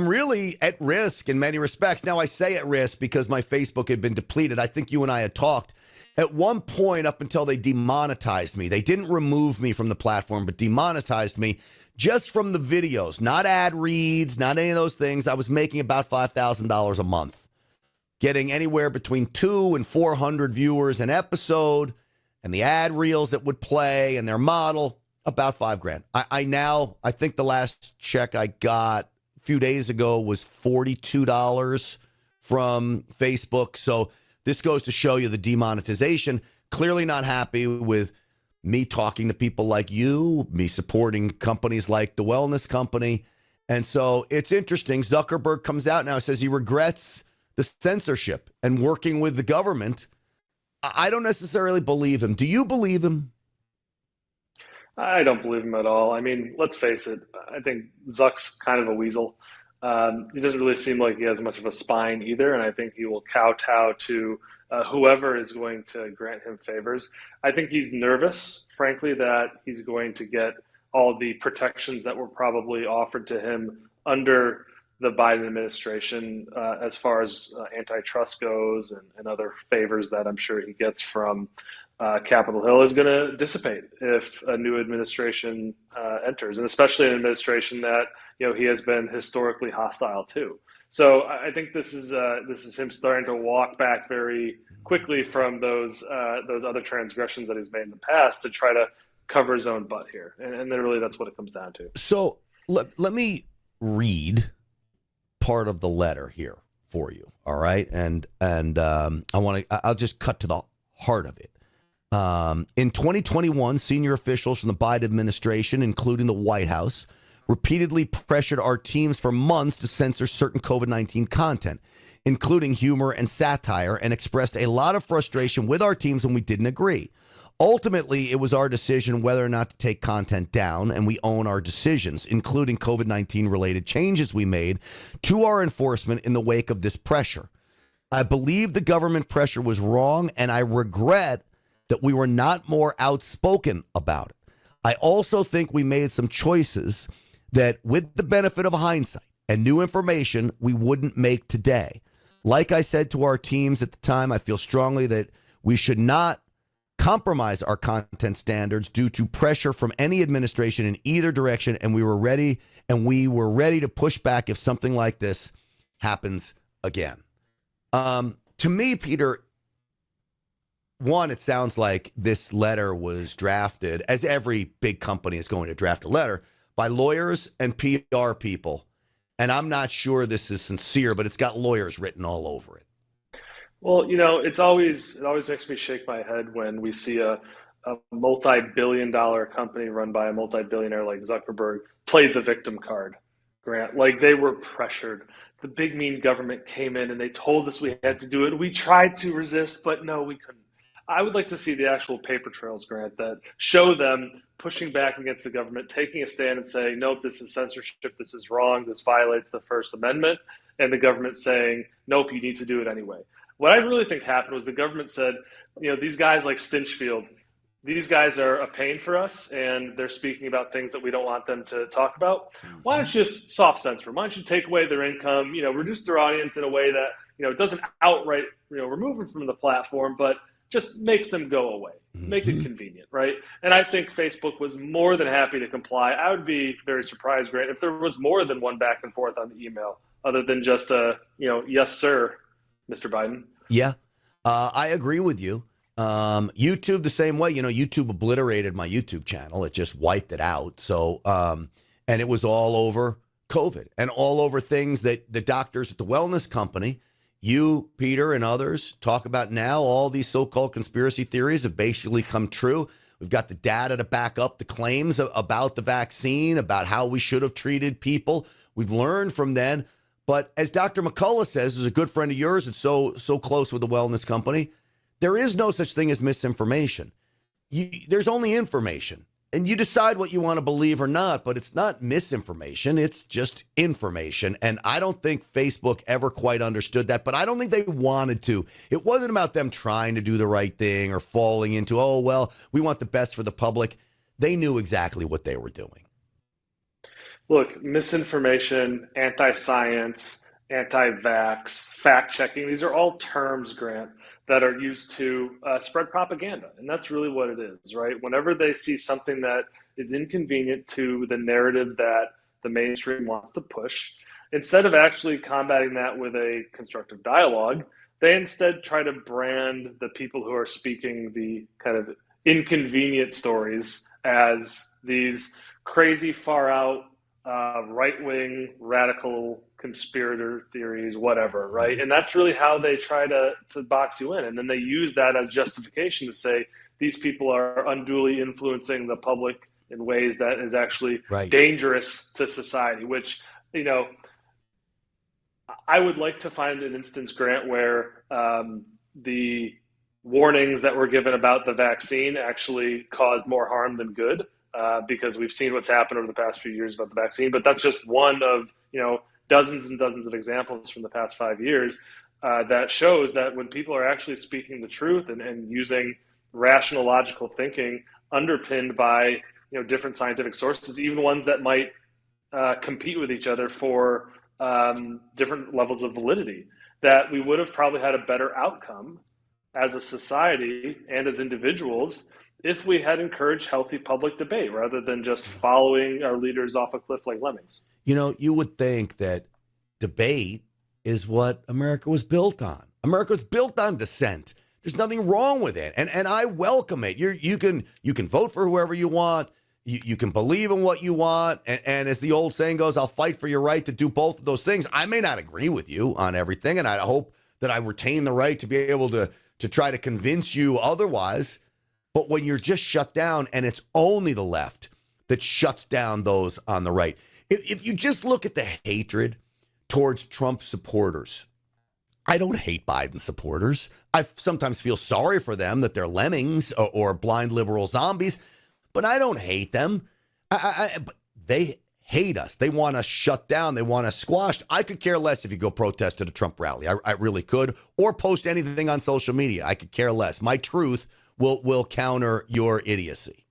I'm really at risk in many respects. Now, I say at risk because my Facebook had been depleted. I think you and I had talked at one point up until they demonetized me. They didn't remove me from the platform, but demonetized me just from the videos, not ad reads, not any of those things. I was making about $5,000 a month, getting anywhere between 200 and 400 viewers an episode, and the ad reels that would play and their model, about $5,000. I think the last check I got a few days ago was $42 from Facebook. So this goes to show you the demonetization. Clearly not happy with me talking to people like you, me supporting companies like the Wellness Company. And so it's interesting. Zuckerberg comes out now, says he regrets the censorship and working with the government. I don't necessarily believe him. Do you believe him? I don't believe him at all. I mean, let's face it. I think Zuck's kind of a weasel. He doesn't really seem like he has much of a spine either, and I think he will kowtow to whoever is going to grant him favors. I think he's nervous, frankly, that he's going to get all the protections that were probably offered to him under the Biden administration, as far as antitrust goes, and other favors that I'm sure he gets from Capitol Hill, is going to dissipate if a new administration enters, and especially an administration that he has been historically hostile to. So I think this is him starting to walk back very quickly from those other transgressions that he's made in the past to try to cover his own butt here, and then really that's what it comes down to. So let me read part of the letter here for you, all right? And I'll just cut to the heart of it. In 2021, senior officials from the Biden administration, including the White House, repeatedly pressured our teams for months to censor certain COVID-19 content, including humor and satire, and expressed a lot of frustration with our teams when we didn't agree. Ultimately, it was our decision whether or not to take content down, and we own our decisions, including COVID-19 related changes we made to our enforcement in the wake of this pressure. I believe the government pressure was wrong, and I regret that we were not more outspoken about it. I also think we made some choices that, with the benefit of hindsight and new information, we wouldn't make today. Like I said to our teams at the time, I feel strongly that we should not compromise our content standards due to pressure from any administration in either direction, and we were ready to push back if something like this happens again. To me, Peter, one, it sounds like this letter was drafted, as every big company is going to draft a letter, by lawyers and PR people. And I'm not sure this is sincere, but it's got lawyers written all over it. Well, it always makes me shake my head when we see a multi-billion-dollar company run by a multi-billionaire like Zuckerberg play the victim card, Grant. Like, they were pressured. The big mean government came in and they told us we had to do it. We tried to resist, but no, we couldn't. I would like to see the actual paper trails, Grant, that show them pushing back against the government, taking a stand and saying, nope, this is censorship, this is wrong, this violates the First Amendment, and the government saying, nope, you need to do it anyway. What I really think happened was the government said, these guys like Stinchfield, these guys are a pain for us, and they're speaking about things that we don't want them to talk about. Why don't you just soft censor them? Why don't you take away their income, reduce their audience in a way that, doesn't outright, remove them from the platform, but just makes them go away, make it convenient, right? And I think Facebook was more than happy to comply. I would be very surprised, Grant, if there was more than one back and forth on the email, other than just yes, sir, Mr. Biden. Yeah, I agree with you. YouTube the same way. YouTube obliterated my YouTube channel. It just wiped it out. So, and it was all over COVID and all over things that the doctors at the Wellness Company, you, Peter, and others talk about now. All these so-called conspiracy theories have basically come true. We've got the data to back up the claims about the vaccine, about how we should have treated people. We've learned from then. But as Dr. McCullough says, who's a good friend of yours and so close with the Wellness Company, there is no such thing as misinformation. There's only information. And you decide what you want to believe or not, but it's not misinformation. It's just information. And I don't think Facebook ever quite understood that, but I don't think they wanted to. It wasn't about them trying to do the right thing or falling into, we want the best for the public. They knew exactly what they were doing. Look, misinformation, anti-science, anti-vax, fact-checking, these are all terms, Grant, that are used to spread propaganda. And that's really what it is, right? Whenever they see something that is inconvenient to the narrative that the mainstream wants to push, instead of actually combating that with a constructive dialogue, they instead try to brand the people who are speaking the kind of inconvenient stories as these crazy, far out right wing radical conspirator theories, whatever, right? And that's really how they try to box you in. And then they use that as justification to say these people are unduly influencing the public in ways that is actually Right. dangerous to society, which, you know, I would like to find an instance, Grant, where the warnings that were given about the vaccine actually caused more harm than good, because we've seen what's happened over the past few years about the vaccine. But that's just one of dozens and dozens of examples from the past 5 years that shows that when people are actually speaking the truth and using rational, logical thinking underpinned by different scientific sources, even ones that might compete with each other for different levels of validity, that we would have probably had a better outcome as a society and as individuals if we had encouraged healthy public debate rather than just following our leaders off a cliff like lemmings. You would think that debate is what America was built on. America was built on dissent. There's nothing wrong with it, and I welcome it. You can vote for whoever you want. You can believe in what you want. And as the old saying goes, I'll fight for your right to do both of those things. I may not agree with you on everything, and I hope that I retain the right to be able to try to convince you otherwise. But when you're just shut down and it's only the left that shuts down those on the right, if you just look at the hatred towards Trump supporters, I don't hate Biden supporters. I sometimes feel sorry for them that they're lemmings or blind liberal zombies. But I don't hate them. But they hate us. They want us shut down. They want us squashed. I could care less if you go protest at a Trump rally. I really could. Or post anything on social media. I could care less. My truth will counter your idiocy.